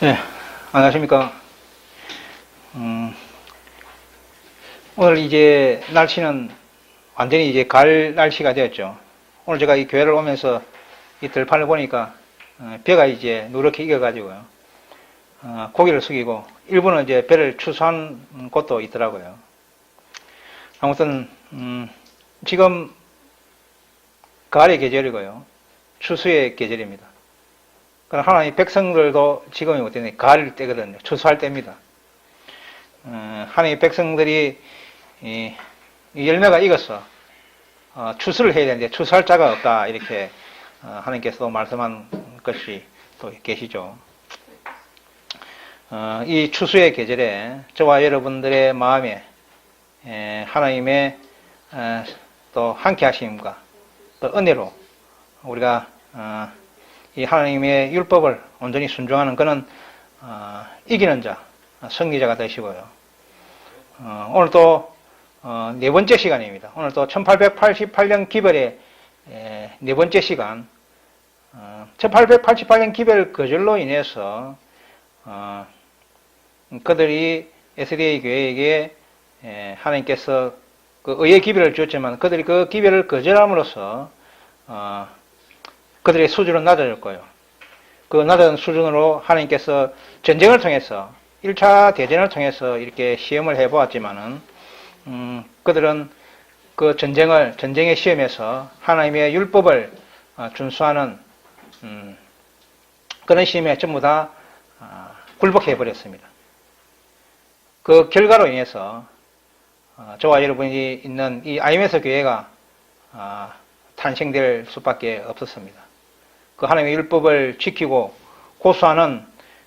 네, 안녕하십니까. 오늘 이제 날씨는 완전히 이제 가을 날씨가 되었죠. 오늘 제가 이 교회를 오면서 이 들판을 보니까 배가 이제 누렇게 익어가지고요. 고개를 숙이고 일부는 이제 배를 추수한 곳도 있더라고요. 아무튼 지금 가을의 계절이고요. 추수의 계절입니다. 그럼 하나님 백성들도 지금이 어때요? 가을 때거든요. 추수할 때입니다. 하나님 백성들이 이 열매가 익어서 추수를 해야 되는데 추수할 자가 없다. 이렇게 하나님께서도 말씀한 것이 또 계시죠. 이 추수의 계절에 저와 여러분들의 마음에 하나님의 또 함께 하심과 또 은혜로 우리가 이 하나님의 율법을 온전히 순종하는 그는 이기는 자, 승리자가 되시고요. 오늘 또 네 번째 시간입니다. 오늘 또 1888년 기별의 네 번째 시간. 1888년 기별 거절로 인해서 그들이 SDA 교회에게 하나님께서 그 의의 기별을 주었지만 그들이 그 기별을 거절함으로써 그들의 수준은 낮아졌고요. 그 낮은 수준으로 하나님께서 전쟁을 통해서 1차 대전을 통해서 이렇게 시험을 해보았지만은 그들은 그 전쟁의 시험에서 하나님의 율법을 준수하는 그런 시험에 전부 다 굴복해 버렸습니다. 그 결과로 인해서 저와 여러분이 있는 이 IMS 교회가 탄생될 수밖에 없었습니다. 그 하나님의 율법을 지키고 고수하는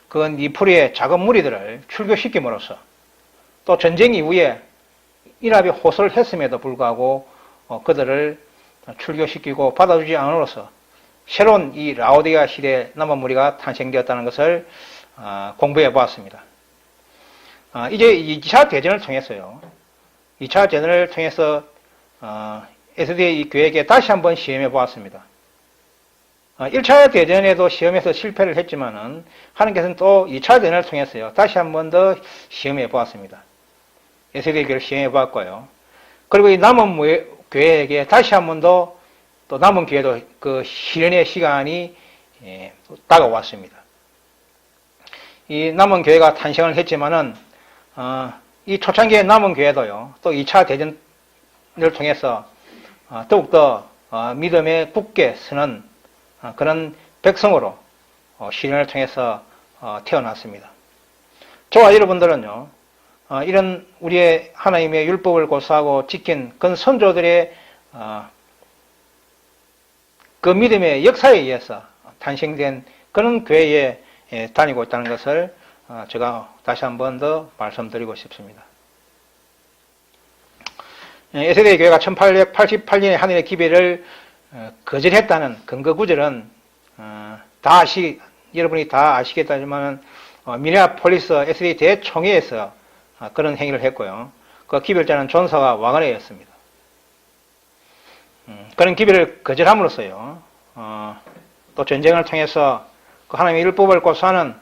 그 니프리의 작은 무리들을 출교시킴으로써 또 전쟁 이후에 인합에 호소를 했음에도 불구하고 그들을 출교시키고 받아주지 않음으로써 새로운 이 라오디가 시대의 남은 무리가 탄생되었다는 것을 공부해 보았습니다. 이제 2차 대전을 통해서요. 2차 대전을 통해서 SDA 교회에게 다시 한번 시험해 보았습니다. 1차 대전에도 시험에서 실패를 했지만은 하나님께서는 또 2차 대전을 통해서요. 다시 한번 더 시험해 보았습니다. SDA 교회를 시험해 보았고요. 그리고 이 남은 교회에게 다시 한번 더 또 남은 교회도 그 실현의 시간이 다가왔습니다. 이 남은 교회가 탄생을 했지만은 이 초창기의 남은 교회도요. 또 2차 대전을 통해서 더욱더 믿음에 굳게 서는 그런 백성으로 실현을 통해서 태어났습니다. 저와 여러분들은요. 이런 우리의 하나님의 율법을 고수하고 지킨 그 선조들의 그 믿음의 역사에 의해서 탄생된 그런 교회에 다니고 있다는 것을 제가 다시 한번 더 말씀드리고 싶습니다. 에세대 교회가 1888년에 하늘의 기별을 거절했다는 근거 구절은 여러분이 다 아시겠다지만 미네아폴리스 에세대 대총회에서 그런 행위를 했고요. 그 기별자는 존사와 와가네였습니다. 그런 기별을 거절함으로써요. 또 전쟁을 통해서 그 하나님의 율법을 고수하는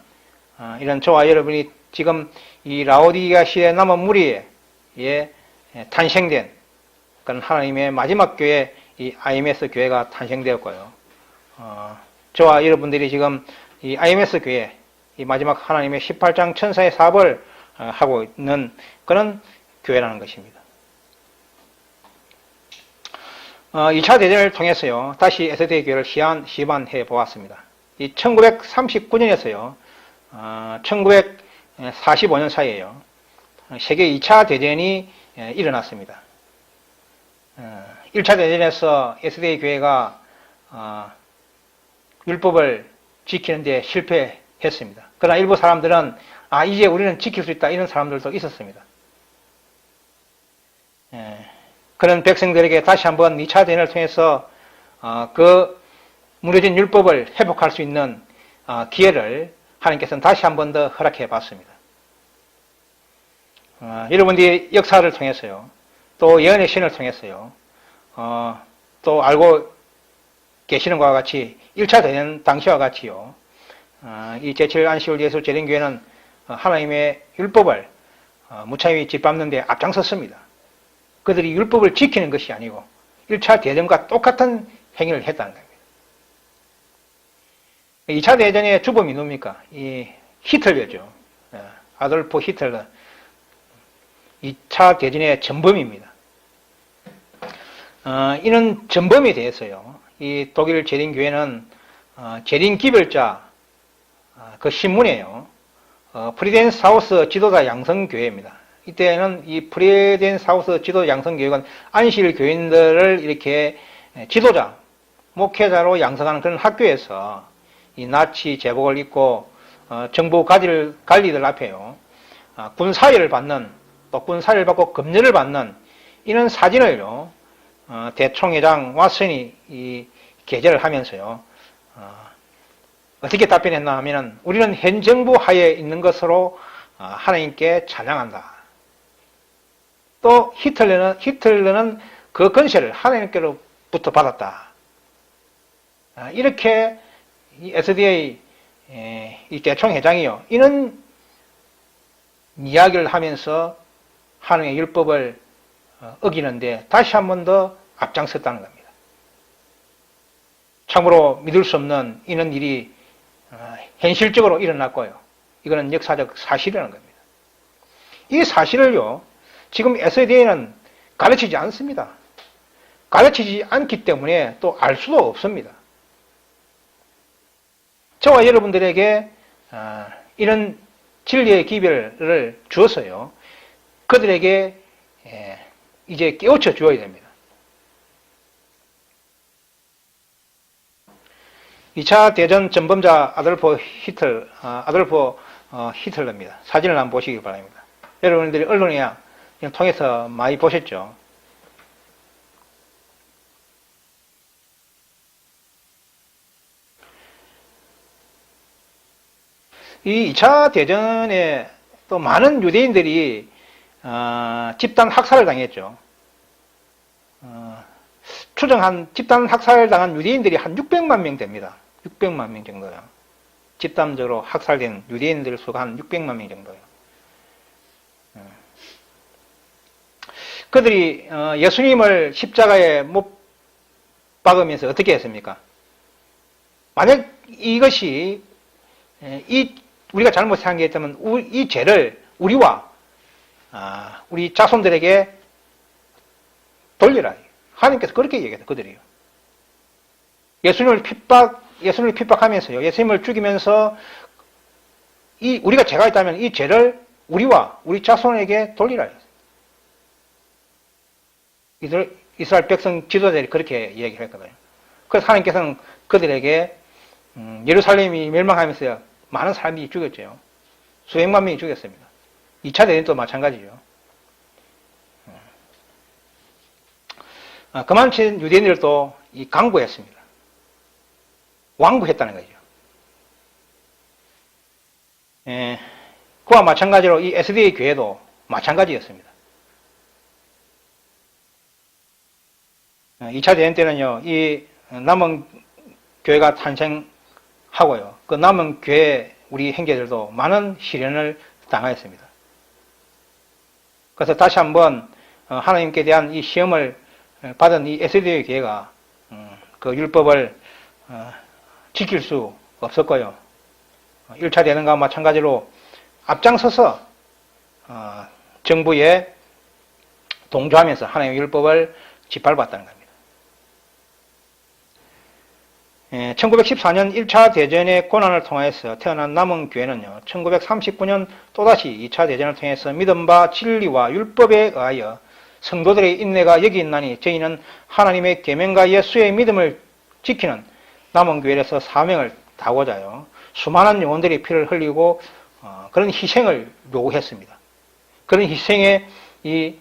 이런 저와 여러분이 지금 이 라오디가 시대의 남은 무리에 탄생된 그런 하나님의 마지막 교회 이 IMS 교회가 탄생되었고요. 저와 여러분들이 지금 이 IMS 교회 이 마지막 하나님의 18장 천사의 사업을 하고 있는 그런 교회라는 것입니다. 2차 대전을 통해서요. 다시 SDA 교회를 시반해 보았습니다. 이 1939년에서요. 1945년 사이에요. 세계 2차 대전이 일어났습니다. 1차 대전에서 SDA 교회가 율법을 지키는 데 실패했습니다. 그러나 일부 사람들은 이제 우리는 지킬 수 있다 이런 사람들도 있었습니다. 그런 백성들에게 다시 한번 2차 대전을 통해서 그 무너진 율법을 회복할 수 있는 기회를 하나님께서는 다시 한번 더 허락해 봤습니다. 여러분들이 역사를 통해서요. 또 예언의 신을 통해서요. 또 알고 계시는 것과 같이 1차 대전 당시와 같이요. 이 제7 안식일 예수 재림교회는 하나님의 율법을 무참히 짓밟는 데 앞장섰습니다. 그들이 율법을 지키는 것이 아니고 1차 대전과 똑같은 행위를 했다는 겁니다. 2차 대전의 주범이 누굽니까? 이 히틀러죠. 아돌프 히틀러. 2차 대전의 전범입니다. 이는 전범에 대해서요, 이 독일 재림교회는 재림 기별자 그 신문에요, 프리덴사우스 지도자 양성교회입니다. 이때는 이 프리덴사우스 지도자 양성교회는 안식일 교인들을 이렇게 지도자, 목회자로 양성하는 그런 학교에서 이 나치 제복을 입고 정부 관리들 앞에요, 군사회를 받는, 또 군사회를 받고 검열을 받는 이런 사진을요, 대총회장 왓슨이 이 게재를 하면서요, 어떻게 답변했나 하면은, 우리는 현 정부 하에 있는 것으로 하나님께 찬양한다. 또 히틀러는 그 권세를 하나님께로부터 받았다. 이렇게 이 SDA 이 대총회장이요, 이런 이야기를 하면서 하나님의 율법을 어기는데 다시 한 번 더 앞장섰다는 겁니다. 참으로 믿을 수 없는 이런 일이 현실적으로 일어났고요. 이거는 역사적 사실이라는 겁니다. 이 사실을요, 지금 SDA는 가르치지 않습니다. 가르치지 않기 때문에 또 알 수도 없습니다. 저와 여러분들에게 이런 진리의 기별을 주어서요, 그들에게 이제 깨우쳐 주어야 됩니다. 2차 대전 전범자 아돌프 히틀러입니다. 사진을 한번 보시기 바랍니다. 여러분들이 언론에 통해서 많이 보셨죠? 이 2차 대전에 또 많은 유대인들이 집단 학살을 당했죠. 추정한 집단 학살을 당한 유대인들이 한 600만 명 됩니다. 600만 명 정도요. 집단적으로 학살된 유대인들 수가 한 600만 명 정도요. 그들이 예수님을 십자가에 못 박으면서 어떻게 했습니까? 만약 이것이 우리가 잘못 생각했다면 이 죄를 우리와 우리 자손들에게 돌리라. 하나님께서 그렇게 얘기했어요. 그들이요. 예수님을 핍박하면서요, 예수님을 죽이면서 우리가 죄가 있다면 이 죄를 우리와 우리 자손에게 돌리라. 이스라엘 백성 지도자들이 그렇게 얘기를 했거든요. 그래서 하나님께서는 그들에게 예루살렘이 멸망하면서 많은 사람들이 죽였죠. 수백만 명이 죽였습니다. 2차 대전도 마찬가지죠. 그만친 유대인들도 강구했습니다. 완구했다는 거죠. 그와 마찬가지로 이 SDA 교회도 마찬가지였습니다. 2차 대전 때는요, 이 남은 교회가 탄생하고요, 그 남은 교회 우리 형제들도 많은 시련을 당하였습니다. 그래서 다시 한번 하나님께 대한 이 시험을 받은 이 SDA 교회가 그 율법을 지킬 수 없었고요, 1차 대전과 마찬가지로 앞장서서 정부에 동조하면서 하나님의 율법을 짓밟았다는 겁니다. 1914년 1차 대전의 고난을 통해서 태어난 남은 교회는요, 1939년 또다시 2차 대전을 통해서 믿은 바 진리와 율법에 의하여 성도들의 인내가 여기 있나니 저희는 하나님의 계명과 예수의 믿음을 지키는 남은 교회에서 사명을 다하고자요, 수많은 영혼들이 피를 흘리고 그런 희생을 요구했습니다. 그런 희생에 이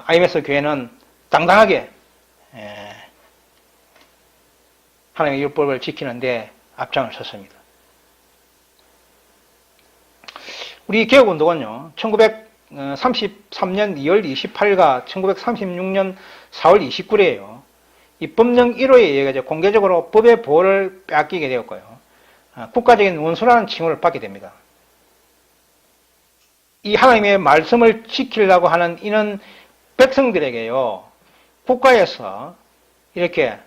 IMS 교회는 당당하게 하나님의 율법을 지키는데 앞장을 섰습니다. 우리 개혁운동은요, 1933년 2월 28일과 1936년 4월 29일에요, 이 법령 1호에 의해 공개적으로 법의 보호를 빼앗기게 되었고요, 국가적인 원수라는 칭호를 받게 됩니다. 이 하나님의 말씀을 지키려고 하는 이는 백성들에게요, 국가에서 이렇게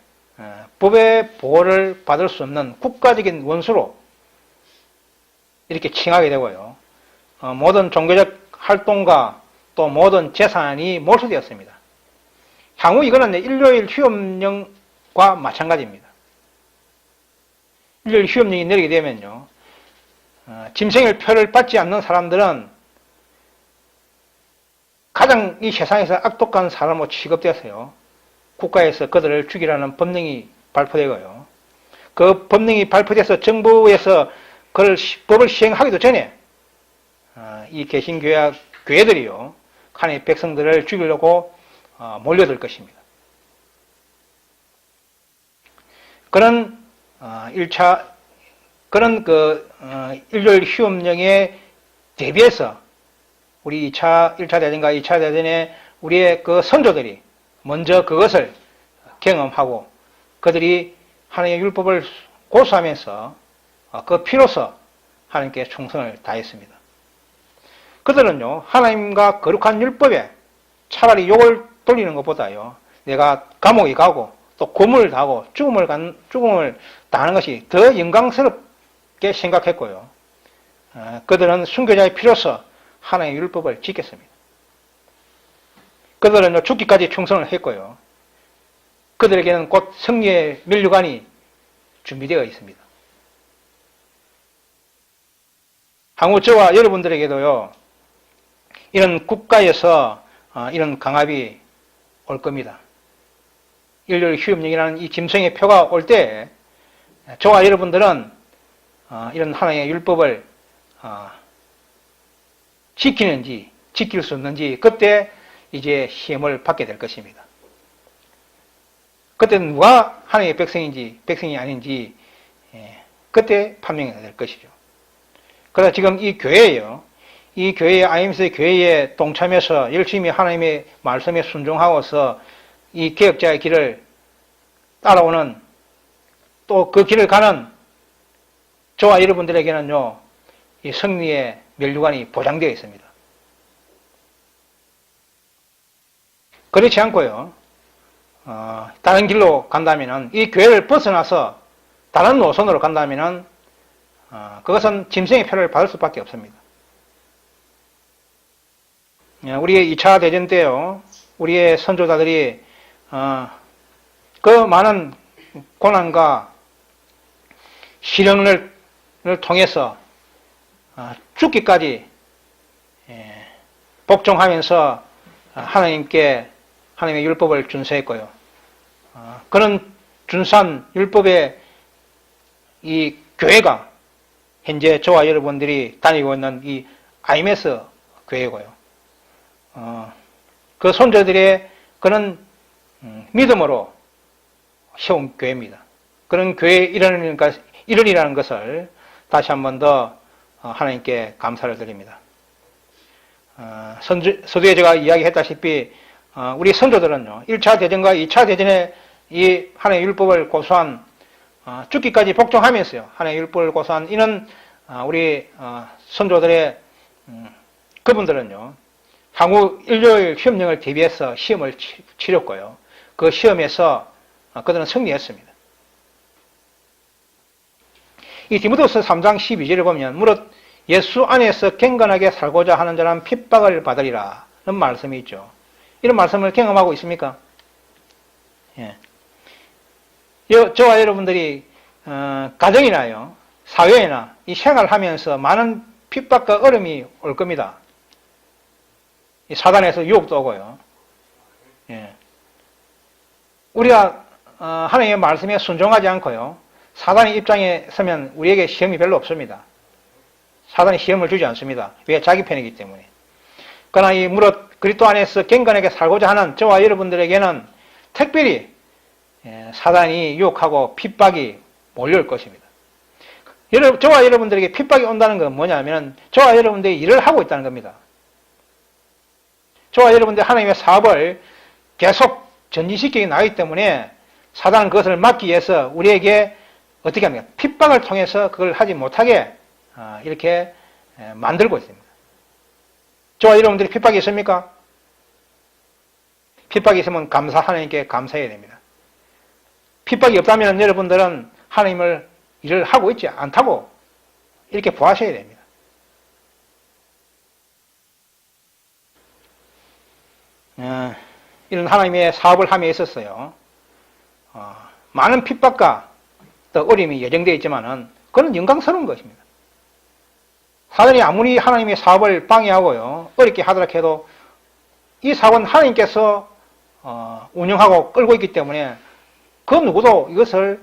법의 보호를 받을 수 없는 국가적인 원수로 이렇게 칭하게 되고요, 모든 종교적 활동과 또 모든 재산이 몰수되었습니다. 향후 이거는 일요일 휴업령과 마찬가지입니다. 일요일 휴업령이 내리게 되면요, 짐승의 표를 받지 않는 사람들은 가장 이 세상에서 악독한 사람으로 취급되어서요, 국가에서 그들을 죽이라는 법령이 발표되고요, 그 법령이 발표돼서 정부에서 그걸 법을 시행하기도 전에 이 개신교회들이요, 하나님의 백성들을 죽이려고 몰려들 것입니다. 그런 일요일 휴업령에 대비해서 우리 1차 대전과 2차 대전에 우리의 그 선조들이 먼저 그것을 경험하고 그들이 하나님의 율법을 고수하면서 그 피로서 하나님께 충성을 다했습니다. 그들은요, 하나님과 거룩한 율법에 차라리 욕을 돌리는 것보다요, 내가 감옥에 가고 또 고문을 당하고 죽음을 당하는 것이 더 영광스럽게 생각했고요, 그들은 순교자의 피로서 하나님의 율법을 지켰습니다. 그들은 죽기까지 충성을 했고요, 그들에게는 곧 승리의 면류관이 준비되어 있습니다. 향후 저와 여러분들에게도요, 이런 국가에서 이런 강압이 올 겁니다. 일요일 휴업령이라는 이 짐승의 표가 올 때 저와 여러분들은 이런 하나님의 율법을 지키는지 지킬 수 없는지 그때 이제 시험을 받게 될 것입니다. 그때 누가 하나님의 백성인지 백성이 아닌지 그때 판명이 될 것이죠. 그래서 지금 이 교회예요, 이 교회의 IMS 교회에 동참해서 열심히 하나님의 말씀에 순종하고서 이 개혁자의 길을 따라오는 또 그 길을 가는 저와 여러분들에게는요, 이 승리의 면류관이 보장되어 있습니다. 그렇지 않고요, 다른 길로 간다면은, 이 교회를 벗어나서 다른 노선으로 간다면은, 그것은 짐승의 표를 받을 수밖에 없습니다. 우리의 2차 대전 때요, 우리의 선조자들이 그 많은 고난과 시련을 통해서 죽기까지 복종하면서 하나님의 율법을 준수했고요, 그런 준수한 율법의 이 교회가 현재 저와 여러분들이 다니고 있는 이 IMS 교회고요, 그 선조들의 그런 믿음으로 세운 교회입니다. 그런 교회의 일원이라는 것을 다시 한 번 더 하나님께 감사를 드립니다. 서두에 제가 이야기했다시피 우리 선조들은요, 1차 대전과 2차 대전에 이 하나님의 율법을 고수한, 죽기까지 복종하면서요, 하나님의 율법을 고수한 이는 우리 선조들의 그분들은요, 향후 일요일 휴업령을 대비해서 시험을 치렀고요, 그 시험에서 그들은 승리했습니다. 이 디모데후서 3장 12절을 보면 무릇 예수 안에서 경건하게 살고자 하는 자는 핍박을 받으리라 는 말씀이 있죠. 이런 말씀을 경험하고 있습니까? 예. 저와 여러분들이 가정이나요, 사회나 이 생활하면서 많은 핍박과 어려움이 올 겁니다. 이 사단에서 유혹도 오고요. 예. 우리가 하나님의 말씀에 순종하지 않고요, 사단의 입장에 서면 우리에게 시험이 별로 없습니다. 사단이 시험을 주지 않습니다. 왜? 자기 편이기 때문에. 그러나 이 무릇 그리스도 안에서 경건하게 살고자 하는 저와 여러분들에게는 특별히 사단이 유혹하고 핍박이 몰려올 것입니다. 저와 여러분들에게 핍박이 온다는 건 뭐냐면 저와 여러분들이 일을 하고 있다는 겁니다. 저와 여러분들 하나님의 사업을 계속 전진시키게 나기 때문에 사단은 그것을 막기 위해서 우리에게 어떻게 합니까? 핍박을 통해서 그걸 하지 못하게 이렇게 만들고 있습니다. 저와 여러분들이 핍박이 있습니까? 핍박이 있으면 하나님께 감사해야 됩니다. 핍박이 없다면 여러분들은 하나님을 일을 하고 있지 않다고 이렇게 보아셔야 됩니다. 이런 하나님의 사업을 함에 있었어요. 많은 핍박과 또 어려움이 예정되어 있지만은 그건 영광스러운 것입니다. 사단이 아무리 하나님의 사업을 방해하고요 어렵게 하더라 해도 이 사업은 하나님께서 운영하고 끌고 있기 때문에 그 누구도 이것을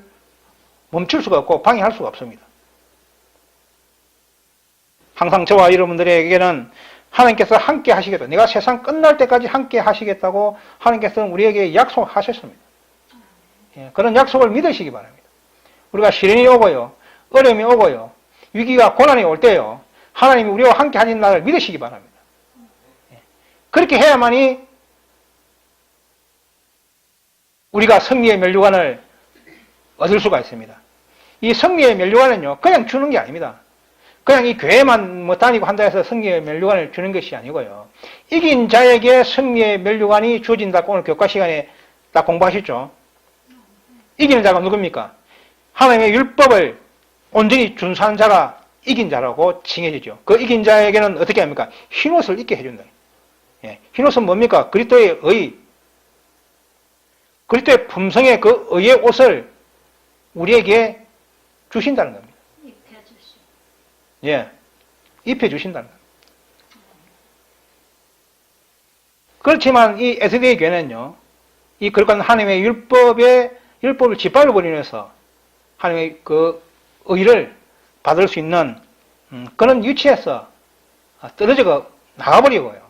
멈출 수가 없고 방해할 수가 없습니다. 항상 저와 여러분들에게는 하나님께서 함께 하시겠다. 내가 세상 끝날 때까지 함께 하시겠다고 하나님께서는 우리에게 약속하셨습니다. 그런 약속을 믿으시기 바랍니다. 우리가 시련이 오고요, 어려움이 오고요, 위기가 고난이 올 때요, 하나님이 우리와 함께 하신 날을 믿으시기 바랍니다. 그렇게 해야만이 우리가 승리의 면류관을 얻을 수가 있습니다. 이 승리의 면류관은요, 그냥 주는 게 아닙니다. 그냥 이 교회만 다니고 한다 해서 승리의 면류관을 주는 것이 아니고요. 이긴 자에게 승리의 면류관이 주어진다고 오늘 교과 시간에 딱 공부하셨죠? 이기는 자가 누굽니까? 하나님의 율법을 온전히 준수한 자가 이긴 자라고 칭해지죠. 그 이긴 자에게는 어떻게 합니까? 흰옷을 입게 해준다. 흰옷은 뭡니까? 그리스도의 의, 그리스도의 품성의 그 의의 옷을 우리에게 주신다는 겁니다. 입혀주신다는 겁니다. 그렇지만 이 에스더의 교회는요, 이 그러니까 하나님의 율법을 짓밟아 버리면서 하나님의 그 의를 받을 수 있는 그런 위치에서 떨어져 나가버리고요.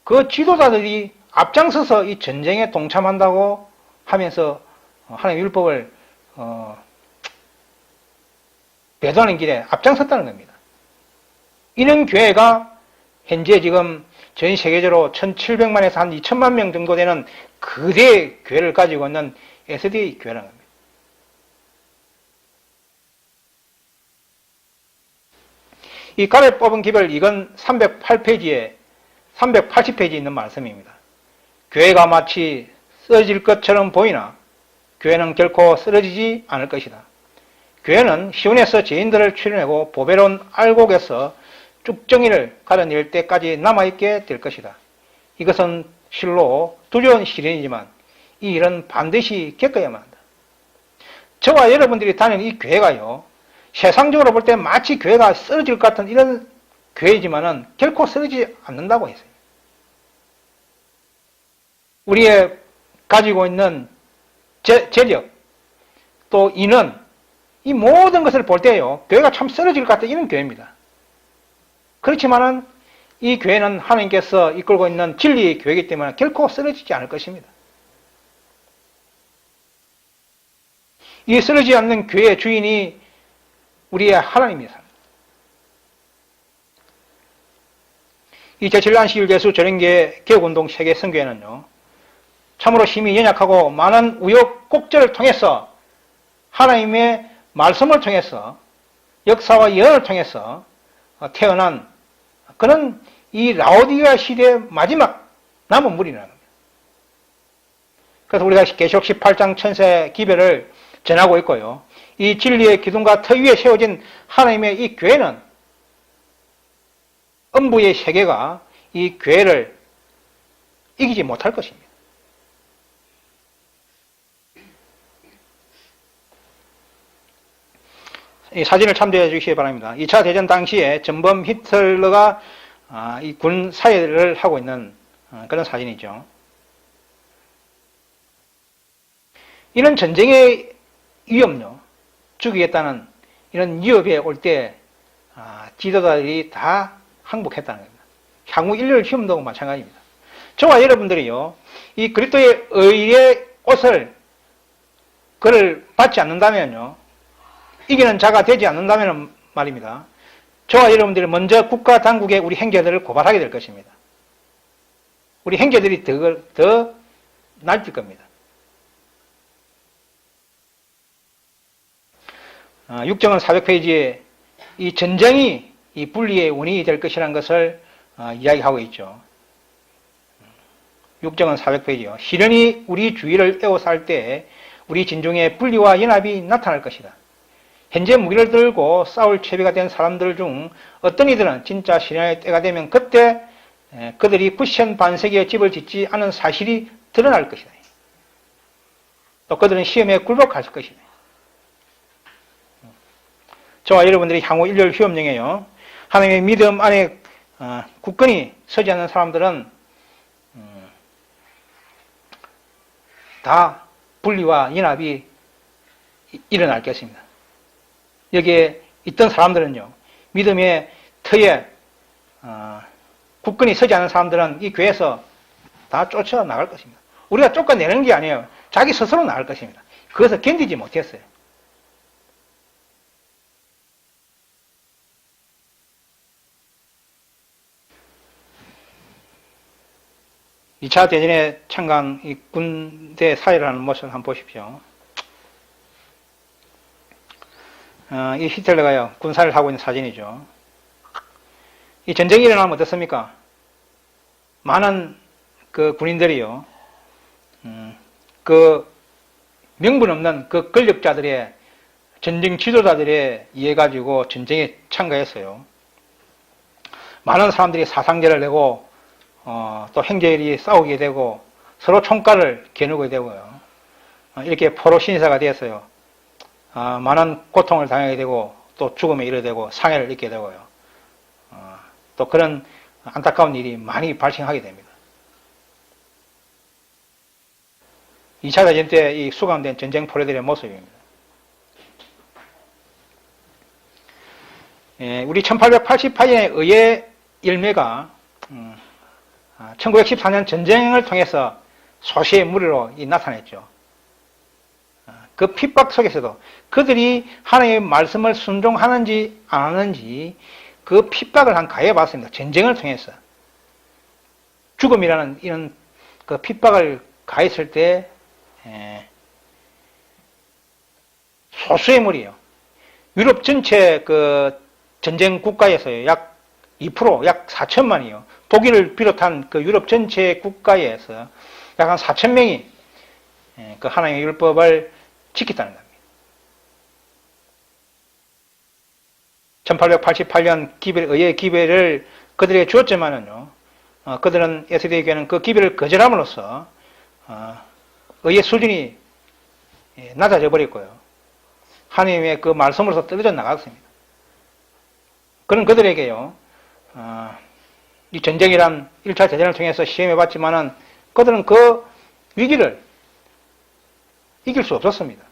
그 지도자들이 앞장서서 이 전쟁에 동참한다고 하면서 하나님의 율법을 배도하는 길에 앞장섰다는 겁니다. 이런 교회가 현재 지금 전 세계적으로 1700만에서 한 2000만 명 정도 되는 거대 교회를 가지고 있는 에스더의 교회라는 겁니다. 이 가래 뽑은 기별 이건 308페이지에 380페이지에 있는 말씀입니다. 교회가 마치 쓰러질 것처럼 보이나 교회는 결코 쓰러지지 않을 것이다. 교회는 시온에서 죄인들을 추려내고 보배로운 알곡에서 쭉정이를 가려낼 때까지 남아있게 될 것이다. 이것은 실로 두려운 시련이지만 이 일은 반드시 겪어야만 한다. 저와 여러분들이 다니는 이 교회가요, 세상적으로 볼 때 마치 교회가 쓰러질 것 같은 이런 교회이지만은 결코 쓰러지지 않는다고 했어요. 우리의 가지고 있는 재력, 또 인원, 이 모든 것을 볼 때요, 교회가 참 쓰러질 것 같은 이런 교회입니다. 그렇지만은 이 교회는 하나님께서 이끌고 있는 진리의 교회이기 때문에 결코 쓰러지지 않을 것입니다. 이 쓰러지지 않는 교회의 주인이 우리의 하나님입니다. 이 제7안식일 예수 절연계 개혁운동 세계 선교회는요, 참으로 힘이 연약하고 많은 우여곡절을 통해서 하나님의 말씀을 통해서 역사와 예언을 통해서 태어난 그런 이 라오디게아 시대의 마지막 남은 무리라는 겁니다. 그래서 우리가 계시록 18장 천세 기별을 전하고 있고요. 이 진리의 기둥과 터 위에 세워진 하나님의 이 교회는 음부의 세계가 이 교회를 이기지 못할 것입니다. 이 사진을 참조해 주시기 바랍니다. 2차 대전 당시에 전범 히틀러가 이 군 사회를 하고 있는 그런 사진이죠. 이런 전쟁의 위험요, 죽이겠다는 이런 위협에 올 때 지도자들이 다 항복했다는 겁니다. 향후 인류를 힘든다고 마찬가지입니다. 저와 여러분들이요, 이 그리스도의 의의 옷을 그를 받지 않는다면요, 이기는 자가 되지 않는다면 말입니다. 저와 여러분들이 먼저 국가 당국에 우리 형제들을 고발하게 될 것입니다. 우리 형제들이 더 날뛸 겁니다. 육정은 400페이지에 이 전쟁이 이 분리의 원인이 될 것이라는 것을 이야기하고 있죠. 육정은 400페이지요. 시련이 우리 주위를 에워쌀 때 우리 진중에 분리와 연합이 나타날 것이다. 현재 무기를 들고 싸울 채비가 된 사람들 중 어떤 이들은 진짜 시련의 때가 되면 그때 그들이 쿠션 반세기의 집을 짓지 않은 사실이 드러날 것이다. 또 그들은 시험에 굴복할 것이다. 저와 여러분들이 향후 일요일 휴업령에요. 하나님의 믿음 안에 굳건히 서지 않는 사람들은 다 분리와 연합이 일어날 것입니다. 여기에 있던 사람들은요, 믿음의 터에 굳건히 서지 않은 사람들은 이 교회에서 다 쫓아나갈 것입니다. 우리가 쫓아내는 게 아니에요. 자기 스스로 나갈 것입니다. 그것을 견디지 못했어요. 2차 대전에 참가한 이 군대 사회를 하는 모습을 한번 보십시오. 이 히틀러가요, 군사를 하고 있는 사진이죠. 이 전쟁이 일어나면 어떻습니까? 많은 그 군인들이요, 그 명분 없는 그 권력자들의 전쟁 지도자들에 의해 가지고 전쟁에 참가했어요. 많은 사람들이 사상자를 내고 또 형제들이 싸우게 되고 서로 총칼을 겨누게 되고요. 이렇게 포로 신사가 되었어요. 많은 고통을 당하게 되고 또 죽음에 이르되고 상해를 입게 되고요. 또 그런 안타까운 일이 많이 발생하게 됩니다. 2차 대전 때 이 수감된 전쟁 포로들의 모습입니다. 우리 1888년의 의회 열매가 1914년 전쟁을 통해서 소시의 무리로 나타냈죠. 그 핍박 속에서도 그들이 하나님의 말씀을 순종하는지 안 하는지 그 핍박을 가해봤습니다. 전쟁을 통해서. 죽음이라는 이런 그 핍박을 가했을 때 소수의 무리요. 유럽 전체 그 전쟁 국가에서요, 약 2%, 약 4천만이요. 독일을 비롯한 그 유럽 전체 국가에서 약 한 4천 명이 그 하나님의 율법을 지켰다는 겁니다. 1888년 의회 기별을 그들에게 주었지만은요, 그들은 에스더의 교회는 그 기별을 거절함으로써 의회 수준이 낮아져 버렸고요. 하나님의 그 말씀으로서 떨어져 나갔습니다. 그런 그들에게요, 이 전쟁이란 1차 대전을 통해서 시험해봤지만은 그들은 그 위기를 이길 수 없었습니다.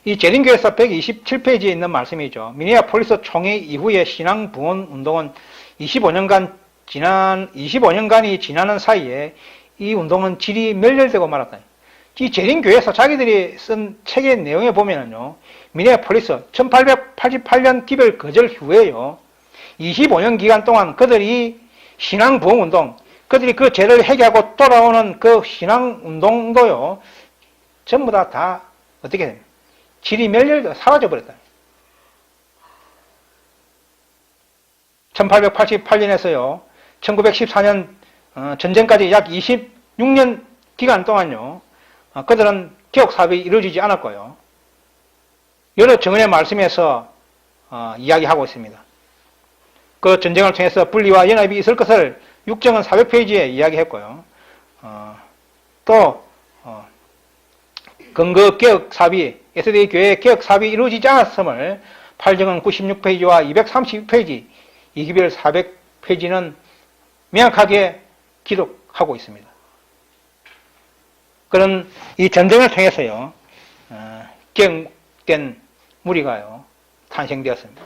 이 제린교회서 127페이지에 있는 말씀이죠. 미네아폴리스 총회 이후의 신앙 부흥 운동은 25년간이 지나는 사이에 이 운동은 질이 멸렬되고 말았다. 이 제린교회에서 자기들이 쓴 책의 내용에 보면은요, 미네아폴리스 1888년 기별 거절 후에요, 25년 기간 동안 그들이 신앙 부흥 운동, 그들이 그 죄를 회개하고 돌아오는 그 신앙 운동도요, 전부 다 어떻게 됩니까? 질이 멸렬되고 사라져버렸다. 1888년에서요, 1914년 전쟁까지 약 26년 기간 동안요, 그들은 개혁사업이 이루어지지 않았고요. 여러 정언의 말씀에서 이야기하고 있습니다. 그 전쟁을 통해서 분리와 연합이 있을 것을 육정은 400페이지에 이야기했고요. 또 근거 개혁 사업이, 에스더의 교회 개혁 사업이 이루어지지 않았음을 8정은 96페이지와 236페이지, 이기별 400페이지는 명확하게 기록하고 있습니다. 그런 이 전쟁을 통해서요, 개혁된 무리가요, 탄생되었습니다.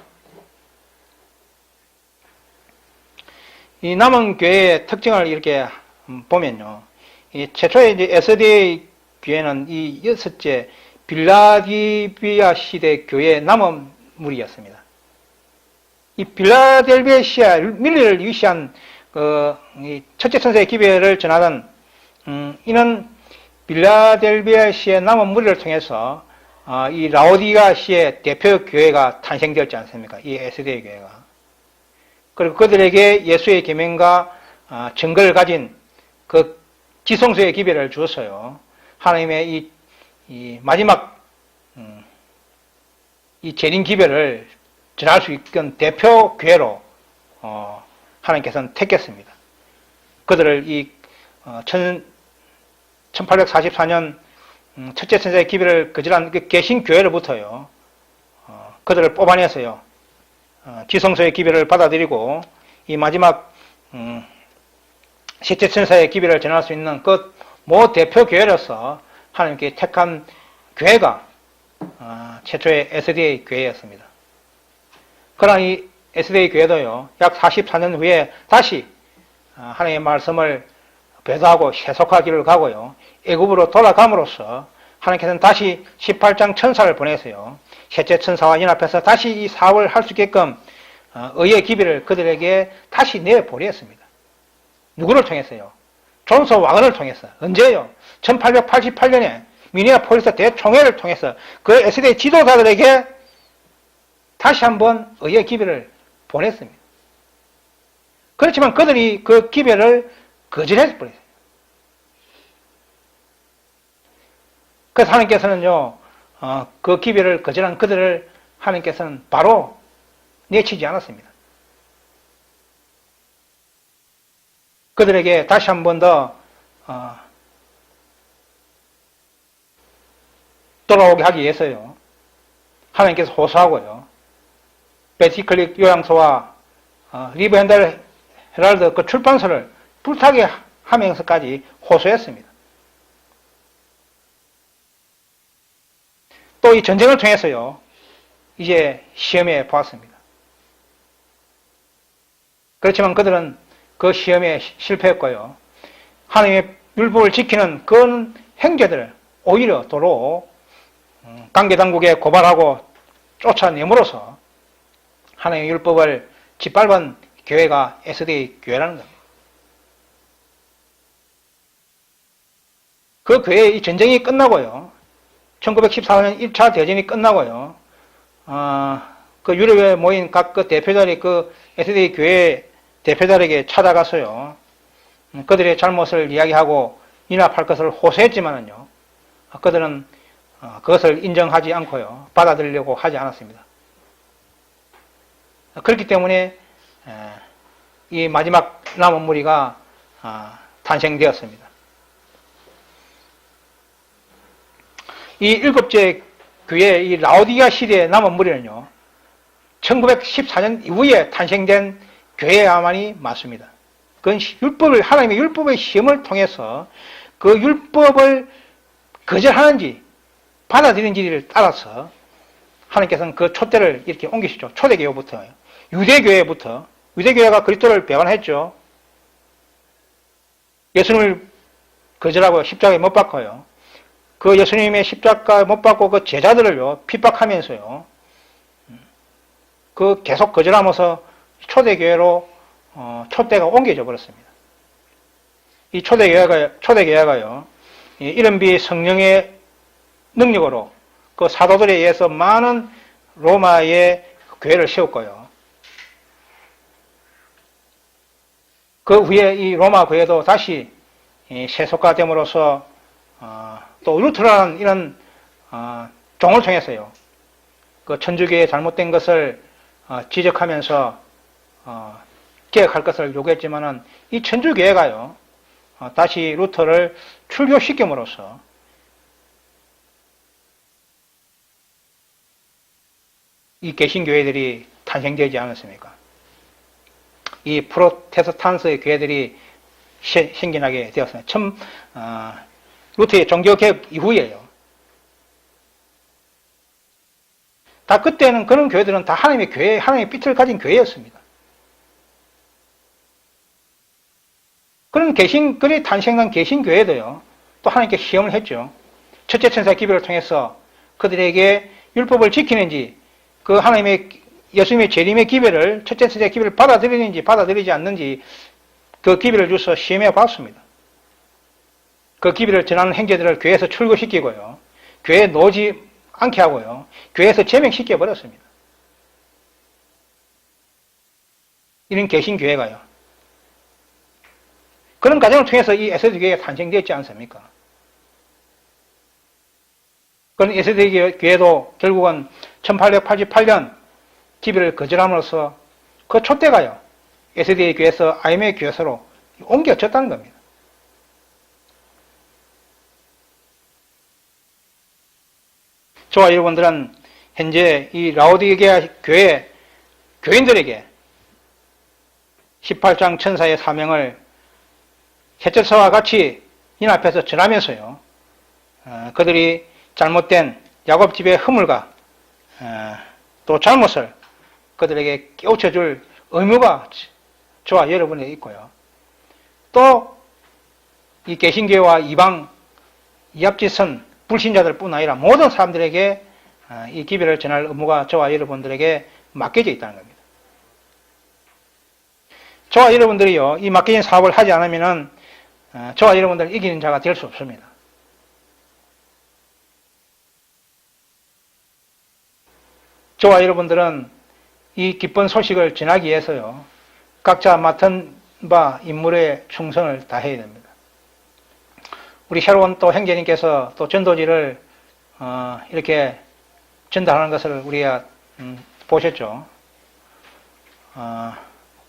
이 남은 교회의 특징을 이렇게 보면요, 이 최초의 이제 에스더의 교회는 이 6째 빌라델비아 시대 교회의 남은 무리였습니다. 이 빌라델비아 밀리를 위시한 이 첫째 천사의 기별을 전하던 이는 빌라델비아시의 남은 무리를 통해서 이 라오디가시의 대표 교회가 탄생되었지 않습니까? 이 에스더의 교회가. 그리고 그들에게 예수의 계명과 증거를 가진 그 지성소의 기별을 주었어요. 하나님의 이 마지막 이 재림 기별을 전할 수 있는 대표 교회로 하나님께서는 택했습니다. 그들을 이 1844년 첫째 천사의 기별을 거절한 그 개신 교회로부터요, 그들을 뽑아내서요, 지성소의 기별을 받아들이고 이 마지막 셋째 천사의 기별을 전할 수 있는 그 모 대표 교회로서 하나님께 택한 교회가 최초의 SDA 교회였습니다. 그러나 이 SDA 교회도요, 약 44년 후에 다시 하나님의 말씀을 배도하고 세속화기를 가고요, 애굽으로 돌아감으로써 하나님께서는 다시 18장 천사를 보내서요, 셋째 천사와 연합해서 다시 이 사업을 할 수 있게끔 의의 기별을 그들에게 다시 내보냈습니다. 누구를 통해서요? 존스 와건을 통해서. 언제요? 1888년에 미니애폴리스 대총회를 통해서 그 SDA 지도자들에게 다시 한번 의의 기별을 보냈습니다. 그렇지만 그들이 그 기별을 거절해서 버렸어요. 그래서 하나님께서는요, 그 기별을 거절한 그들을 하나님께서는 바로 내치지 않았습니다. 그들에게 다시 한 번 더 돌아오게 하기 위해서요, 하나님께서 호소하고요, 베티클릭 요양소와 리브 핸들 헤럴드 그 출판소를 불타게 하면서까지 호소했습니다. 또 이 전쟁을 통해서요, 이제 시험에 보았습니다. 그렇지만 그들은 그 시험에 실패했고요, 하나님의 율법을 지키는 그런 행제들을 오히려 도로 관계당국에 고발하고 쫓아내므로써 하나님의 율법을 짓밟은 교회가 SDA 교회라는 겁니다. 그 교회의 이 전쟁이 끝나고요, 1914년 1차 대전이 끝나고요, 그 유럽에 모인 각 그 대표자들이 그 SDA 교회 대표자들에게 찾아가서요, 그들의 잘못을 이야기하고 연합할 것을 호소했지만은요, 그들은 그것을 인정하지 않고요, 받아들이려고 하지 않았습니다. 그렇기 때문에 이 마지막 남은 무리가 탄생되었습니다. 이 일곱째 교회, 이 라오디가 시대의 남은 무리는요, 1914년 이후에 탄생된 교회야만이 맞습니다. 그건 율법을, 하나님의 율법의 시험을 통해서 그 율법을 거절하는지 받아들이는지를 따라서 하나님께서는 그 촛대를 이렇게 옮기시죠. 초대교회부터, 유대교회부터, 유대교회가 그리스도를 배반했죠. 예수님을 거절하고 십자가에 못 박아요. 그 예수님의 십자가에 못 박고 그 제자들을요, 핍박하면서요, 그 계속 거절하면서 초대교회로 촛대가 옮겨져 버렸습니다. 이 초대교회가요, 이른비 성령의 능력으로 그 사도들에 의해서 많은 로마의 교회를 세웠고요, 그 후에 이 로마 교회도 다시 세속화됨으로써 또 루터라는 이런 종을 통해서요, 그 천주교의 잘못된 것을 지적하면서 개혁할 것을 요구했지만은 이 천주교회가요, 다시 루터를 출교시킴으로써 이 개신교회들이 탄생되지 않았습니까? 이 프로테스탄트의 교회들이 생겨나게 되었습니다. 루터의 종교개혁 이후에요. 다 그때는 그런 교회들은 다 하나님의 교회, 하나님의 빛을 가진 교회였습니다. 그리 탄생한 개신교회도요, 또 하나님께 시험을 했죠. 첫째 천사의 기별을 통해서 그들에게 율법을 지키는지, 그 하나님의 예수님의 재림의 기별을, 첫째 천사의 기별을 받아들이는지 받아들이지 않는지 그 기별을 주서 시험해 봤습니다. 그 기별을 전하는 행제들을 교회에서 출거시키고요. 교회에 놓지 않게 하고요. 교회에서 제명시켜 버렸습니다. 이런 개신교회가요. 그런 과정을 통해서 이 에세드 교회가 탄생되었지 않습니까? 그런 에세드 교회도 결국은 1888년 기별을 거절함으로써 그 촛대가요. 에세드 교회에서 아이메 교회서로 옮겨졌다는 겁니다. 저와 여러분들은 현재 이 라오디게아 교회 교인들에게 18장 천사의 사명을 해철서와 같이 연합해서 전하면서요. 그들이 잘못된 야곱집의 허물과 또 잘못을 그들에게 깨우쳐줄 의무가 저와 여러분에게 있고요. 또 이 개신교와 이방 이합지선 불신자들 뿐 아니라 모든 사람들에게 이 기별을 전할 의무가 저와 여러분들에게 맡겨져 있다는 겁니다. 저와 여러분들이요, 이 맡겨진 사업을 하지 않으면은 저와 여러분들은 이기는 자가 될 수 없습니다. 저와 여러분들은 이 기쁜 소식을 전하기 위해서요, 각자 맡은 바 임무에 충성을 다해야 됩니다. 우리 새로운 또 행제님께서 또 전도지를 이렇게 전달하는 것을 우리가 보셨죠.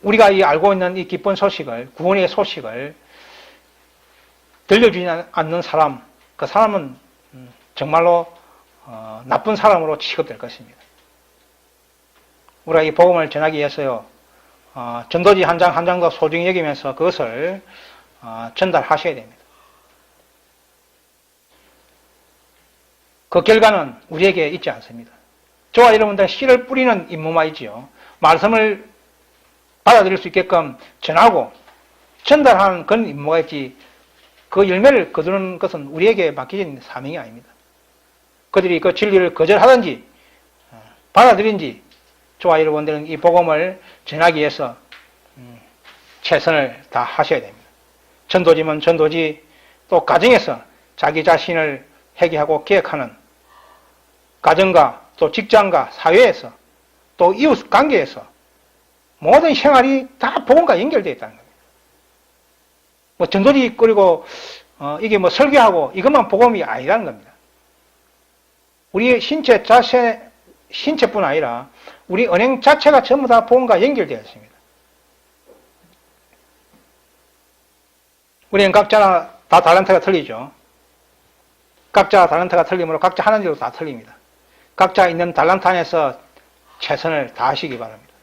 우리가 이 알고 있는 이 기쁜 소식을, 구원의 소식을 들려주지 않는 사람, 그 사람은 정말로 나쁜 사람으로 취급될 것입니다. 우리가 이 복음을 전하기 위해서요, 전도지 한 장 한 장도 소중히 여기면서 그것을 전달하셔야 됩니다. 그 결과는 우리에게 있지 않습니다. 저와 여러분들은 씨를 뿌리는 임무만 있지요. 말씀을 받아들일 수 있게끔 전하고 전달하는 그런 임무가 있지, 그 열매를 거두는 것은 우리에게 맡겨진 사명이 아닙니다. 그들이 그 진리를 거절하든지 받아들인지 저와 여러분들은 이 복음을 전하기 위해서 최선을 다하셔야 됩니다. 전도지면 전도지, 또 가정에서 자기 자신을 회개하고 개혁하는 가정과 또 직장과 사회에서 또 이웃 관계에서 모든 생활이 다 복음과 연결되어 있다는 겁니다. 뭐 전도지 그리고 이게 뭐 설교하고 이것만 복음이 아니라는 겁니다. 우리의 신체 자체, 신체뿐 아니라 우리 은행 자체가 전부 다 복음과 연결되어 있습니다. 우리는 각자 다 달란트가 틀리죠. 각자 달란트가 틀리므로 각자 하는 일도 다 틀립니다. 각자 있는 달란트 안에서 최선을 다하시기 바랍니다.